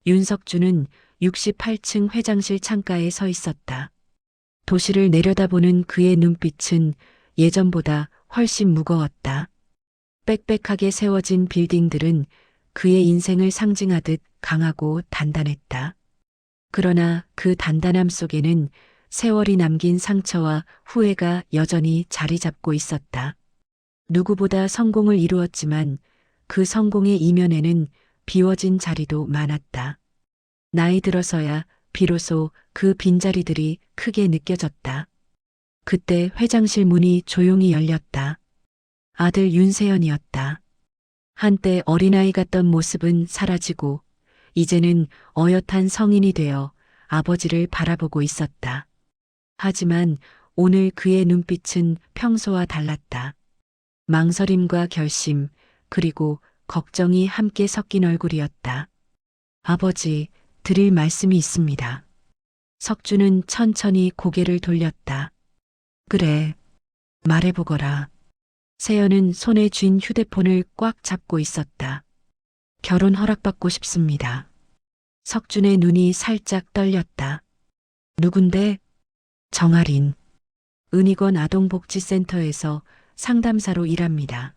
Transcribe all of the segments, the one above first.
윤석주는 68층 회장실 창가에 서 있었다. 도시를 내려다보는 그의 눈빛은 예전보다 훨씬 무거웠다. 빽빽하게 세워진 빌딩들은 그의 인생을 상징하듯 강하고 단단했다. 그러나 그 단단함 속에는 세월이 남긴 상처와 후회가 여전히 자리 잡고 있었다. 누구보다 성공을 이루었지만 그 성공의 이면에는 비워진 자리도 많았다. 나이 들어서야 비로소 그 빈자리들이 크게 느껴졌다. 그때 회장실 문이 조용히 열렸다. 아들 윤세연이었다. 한때 어린아이 같던 모습은 사라지고 이제는 어엿한 성인이 되어 아버지를 바라보고 있었다. 하지만 오늘 그의 눈빛은 평소와 달랐다. 망설임과 결심, 그리고 걱정이 함께 섞인 얼굴이었다. 아버지, 드릴 말씀이 있습니다. 석주는 천천히 고개를 돌렸다. 그래, 말해보거라. 세연은 손에 쥔 휴대폰을 꽉 잡고 있었다. 결혼 허락받고 싶습니다. 석준의 눈이 살짝 떨렸다. 누군데? 정아린. 은희권 아동복지센터에서 상담사로 일합니다.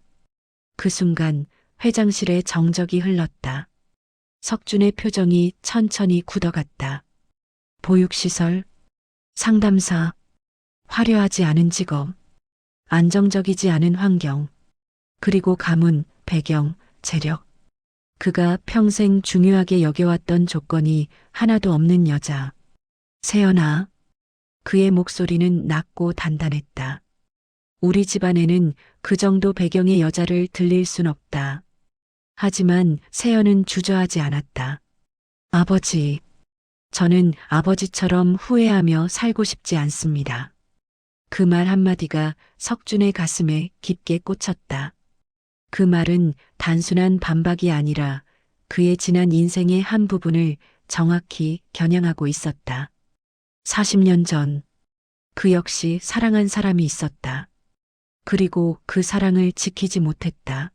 그 순간 회장실에 정적이 흘렀다. 석준의 표정이 천천히 굳어갔다. 보육시설, 상담사, 화려하지 않은 직업, 안정적이지 않은 환경, 그리고 가문, 배경, 재력. 그가 평생 중요하게 여겨왔던 조건이 하나도 없는 여자. 세연아. 그의 목소리는 낮고 단단했다. 우리 집안에는 그 정도 배경의 여자를 들릴 순 없다. 하지만 세연은 주저하지 않았다. 아버지, 저는 아버지처럼 후회하며 살고 싶지 않습니다. 그 말 한마디가 석준의 가슴에 깊게 꽂혔다. 그 말은 단순한 반박이 아니라 그의 지난 인생의 한 부분을 정확히 겨냥하고 있었다. 40년 전, 그 역시 사랑한 사람이 있었다. 그리고 그 사랑을 지키지 못했다.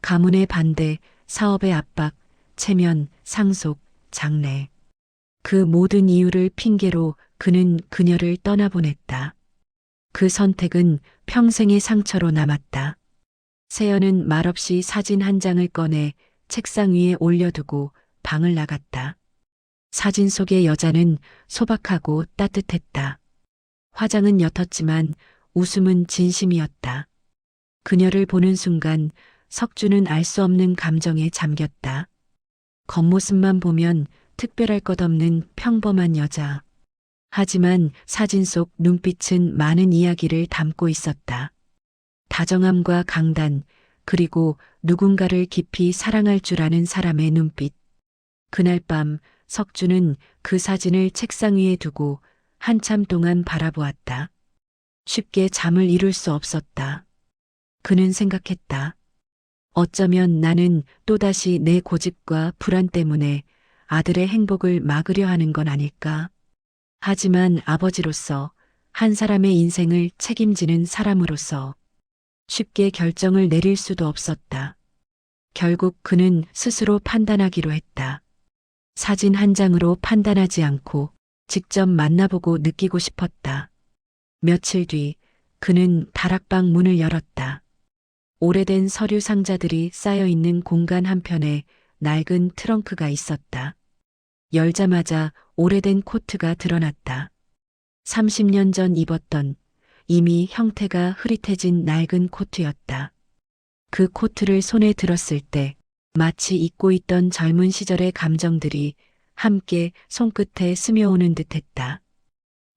가문의 반대, 사업의 압박, 체면, 상속, 장래. 그 모든 이유를 핑계로 그는 그녀를 떠나보냈다. 그 선택은 평생의 상처로 남았다. 세연은 말없이 사진 한 장을 꺼내 책상 위에 올려두고 방을 나갔다. 사진 속의 여자는 소박하고 따뜻했다. 화장은 옅었지만 웃음은 진심이었다. 그녀를 보는 순간 석주는 알 수 없는 감정에 잠겼다. 겉모습만 보면 특별할 것 없는 평범한 여자. 하지만 사진 속 눈빛은 많은 이야기를 담고 있었다. 다정함과 강단, 그리고 누군가를 깊이 사랑할 줄 아는 사람의 눈빛. 그날 밤 석주는 그 사진을 책상 위에 두고 한참 동안 바라보았다. 쉽게 잠을 이룰 수 없었다. 그는 생각했다. 어쩌면 나는 또다시 내 고집과 불안 때문에 아들의 행복을 막으려 하는 건 아닐까. 하지만 아버지로서, 한 사람의 인생을 책임지는 사람으로서 쉽게 결정을 내릴 수도 없었다. 결국 그는 스스로 판단하기로 했다. 사진 한 장으로 판단하지 않고 직접 만나보고 느끼고 싶었다. 며칠 뒤 그는 다락방 문을 열었다. 오래된 서류 상자들이 쌓여 있는 공간 한편에 낡은 트렁크가 있었다. 열자마자 오래된 코트가 드러났다. 30년 전 입었던 이미 형태가 흐릿해진 낡은 코트였다. 그 코트를 손에 들었을 때 마치 잊고 있던 젊은 시절의 감정들이 함께 손끝에 스며오는 듯했다.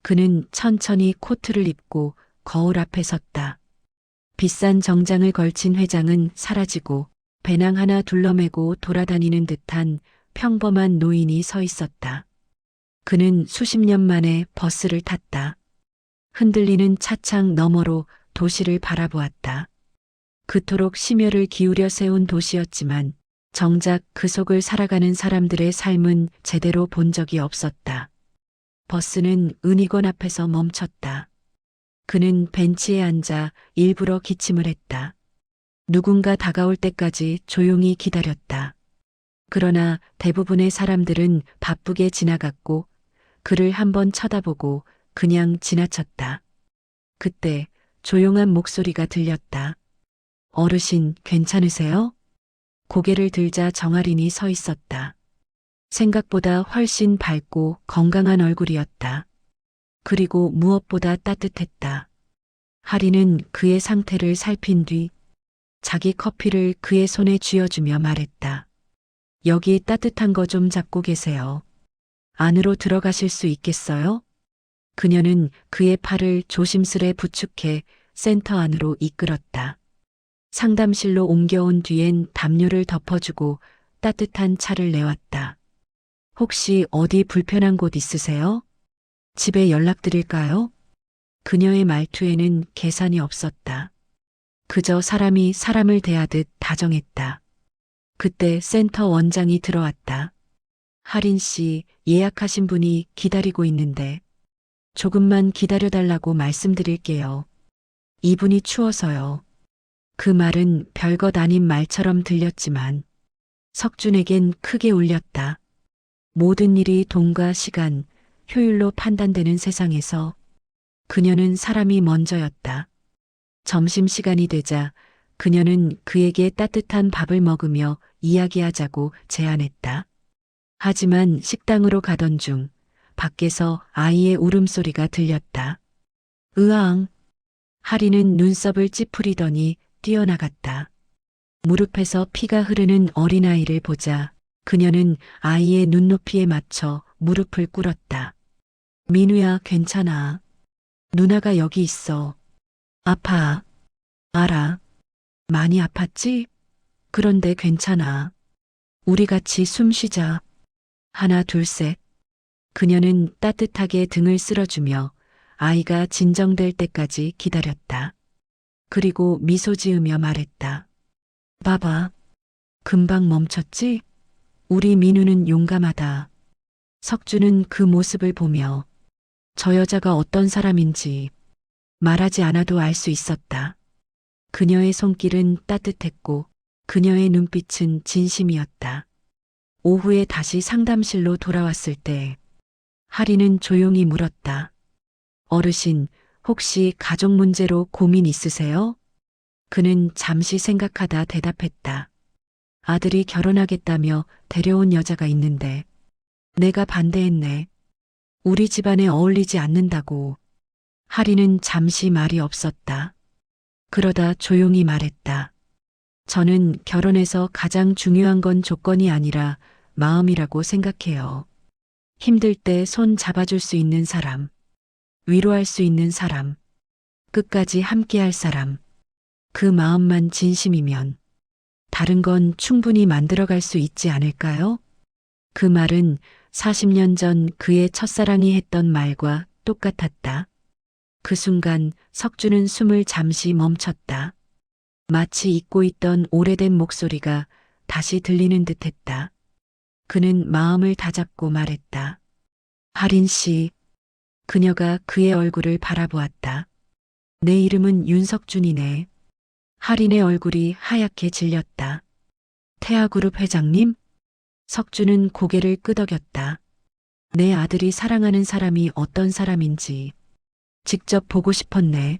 그는 천천히 코트를 입고 거울 앞에 섰다. 비싼 정장을 걸친 회장은 사라지고 배낭 하나 둘러매고 돌아다니는 듯한 평범한 노인이 서 있었다. 그는 수십 년 만에 버스를 탔다. 흔들리는 차창 너머로 도시를 바라보았다. 그토록 심혈을 기울여 세운 도시였지만 정작 그 속을 살아가는 사람들의 삶은 제대로 본 적이 없었다. 버스는 은희관 앞에서 멈췄다. 그는 벤치에 앉아 일부러 기침을 했다. 누군가 다가올 때까지 조용히 기다렸다. 그러나 대부분의 사람들은 바쁘게 지나갔고 그를 한번 쳐다보고 그냥 지나쳤다. 그때 조용한 목소리가 들렸다. 어르신, 괜찮으세요? 고개를 들자 정아린이 서 있었다. 생각보다 훨씬 밝고 건강한 얼굴이었다. 그리고 무엇보다 따뜻했다. 하리는 그의 상태를 살핀 뒤 자기 커피를 그의 손에 쥐어주며 말했다. 여기 따뜻한 거 좀 잡고 계세요. 안으로 들어가실 수 있겠어요? 그녀는 그의 팔을 조심스레 부축해 센터 안으로 이끌었다. 상담실로 옮겨온 뒤엔 담요를 덮어주고 따뜻한 차를 내왔다. 혹시 어디 불편한 곳 있으세요? 집에 연락드릴까요? 그녀의 말투에는 계산이 없었다. 그저 사람이 사람을 대하듯 다정했다. 그때 센터 원장이 들어왔다. 하린 씨, 예약하신 분이 기다리고 있는데 조금만 기다려달라고 말씀드릴게요. 이분이 추워서요. 그 말은 별것 아닌 말처럼 들렸지만 석준에겐 크게 울렸다. 모든 일이 돈과 시간, 효율로 판단되는 세상에서 그녀는 사람이 먼저였다. 점심시간이 되자 그녀는 그에게 따뜻한 밥을 먹으며 이야기하자고 제안했다. 하지만 식당으로 가던 중 밖에서 아이의 울음소리가 들렸다. 으앙! 하리는 눈썹을 찌푸리더니 뛰어나갔다. 무릎에서 피가 흐르는 어린아이를 보자 그녀는 아이의 눈높이에 맞춰 무릎을 꿇었다. 민우야, 괜찮아. 누나가 여기 있어. 아파. 알아. 많이 아팠지? 그런데 괜찮아. 우리 같이 숨 쉬자. 하나, 둘, 셋. 그녀는 따뜻하게 등을 쓸어주며 아이가 진정될 때까지 기다렸다. 그리고 미소 지으며 말했다. 봐봐. 금방 멈췄지? 우리 민우는 용감하다. 석주는 그 모습을 보며 저 여자가 어떤 사람인지 말하지 않아도 알 수 있었다. 그녀의 손길은 따뜻했고 그녀의 눈빛은 진심이었다. 오후에 다시 상담실로 돌아왔을 때 하리는 조용히 물었다. 어르신, 혹시 가족 문제로 고민 있으세요? 그는 잠시 생각하다 대답했다. 아들이 결혼하겠다며 데려온 여자가 있는데 내가 반대했네. 우리 집안에 어울리지 않는다고. 하리는 잠시 말이 없었다. 그러다 조용히 말했다. 저는 결혼해서 가장 중요한 건 조건이 아니라 마음이라고 생각해요. 힘들 때 손 잡아줄 수 있는 사람, 위로할 수 있는 사람, 끝까지 함께할 사람, 그 마음만 진심이면 다른 건 충분히 만들어갈 수 있지 않을까요? 그 말은 40년 전 그의 첫사랑이 했던 말과 똑같았다. 그 순간 석주는 숨을 잠시 멈췄다. 마치 잊고 있던 오래된 목소리가 다시 들리는 듯했다. 그는 마음을 다잡고 말했다. 하린 씨. 그녀가 그의 얼굴을 바라보았다. 내 이름은 윤석준이네. 하린의 얼굴이 하얗게 질렸다. 태아그룹 회장님? 석준은 고개를 끄덕였다. 내 아들이 사랑하는 사람이 어떤 사람인지 직접 보고 싶었네.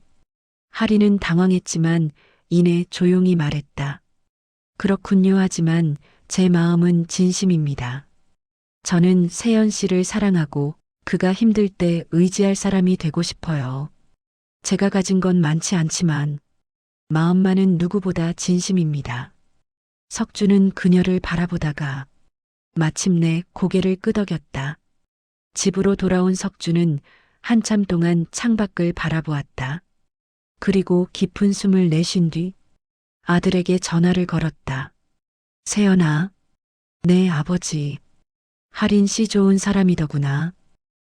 하린은 당황했지만 이내 조용히 말했다. 그렇군요. 하지만 제 마음은 진심입니다. 저는 세연 씨를 사랑하고 그가 힘들 때 의지할 사람이 되고 싶어요. 제가 가진 건 많지 않지만 마음만은 누구보다 진심입니다. 석주는 그녀를 바라보다가 마침내 고개를 끄덕였다. 집으로 돌아온 석주는 한참 동안 창밖을 바라보았다. 그리고 깊은 숨을 내쉰 뒤 아들에게 전화를 걸었다. 세연아, 내 아버지. 하린 씨 좋은 사람이더구나.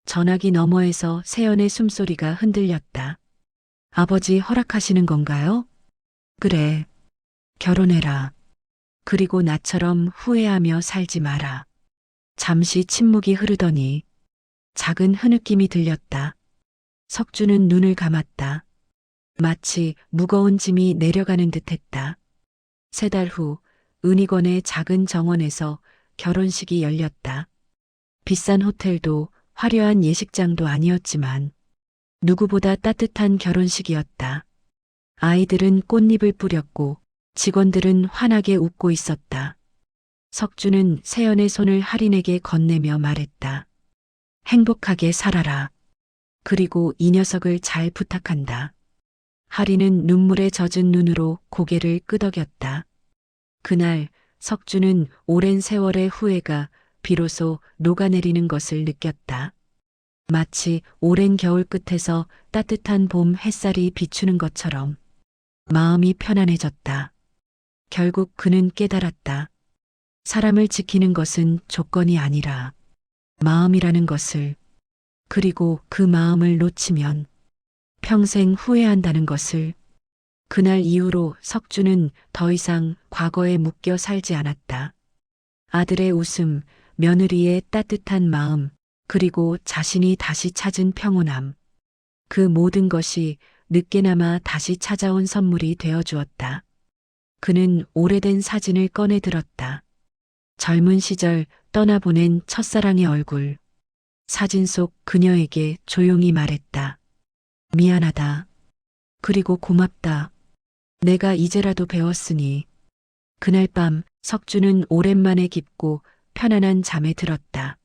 전화기 너머에서 세연의 숨소리가 흔들렸다. 아버지 허락하시는 건가요? 그래. 결혼해라. 그리고 나처럼 후회하며 살지 마라. 잠시 침묵이 흐르더니 작은 흐느낌이 들렸다. 석주는 눈을 감았다. 마치 무거운 짐이 내려가는 듯했다. 3달 후 은희권의 작은 정원에서 결혼식이 열렸다. 비싼 호텔도 화려한 예식장도 아니었지만 누구보다 따뜻한 결혼식이었다. 아이들은 꽃잎을 뿌렸고 직원들은 환하게 웃고 있었다. 석주는 세연의 손을 할인에게 건네며 말했다. 행복하게 살아라. 그리고 이 녀석을 잘 부탁한다. 할인은 눈물에 젖은 눈으로 고개를 끄덕였다. 그날 석주는 오랜 세월의 후회가 비로소 녹아내리는 것을 느꼈다. 마치 오랜 겨울 끝에서 따뜻한 봄 햇살이 비추는 것처럼 마음이 편안해졌다. 결국 그는 깨달았다. 사람을 지키는 것은 조건이 아니라 마음이라는 것을, 그리고 그 마음을 놓치면 평생 후회한다는 것을. 그날 이후로 석주는 더 이상 과거에 묶여 살지 않았다. 아들의 웃음, 며느리의 따뜻한 마음, 그리고 자신이 다시 찾은 평온함. 그 모든 것이 늦게나마 다시 찾아온 선물이 되어 주었다. 그는 오래된 사진을 꺼내 들었다. 젊은 시절 떠나보낸 첫사랑의 얼굴. 사진 속 그녀에게 조용히 말했다. 미안하다. 그리고 고맙다. 내가 이제라도 배웠으니. 그날 밤 석주는 오랜만에 깊고 편안한 잠에 들었다.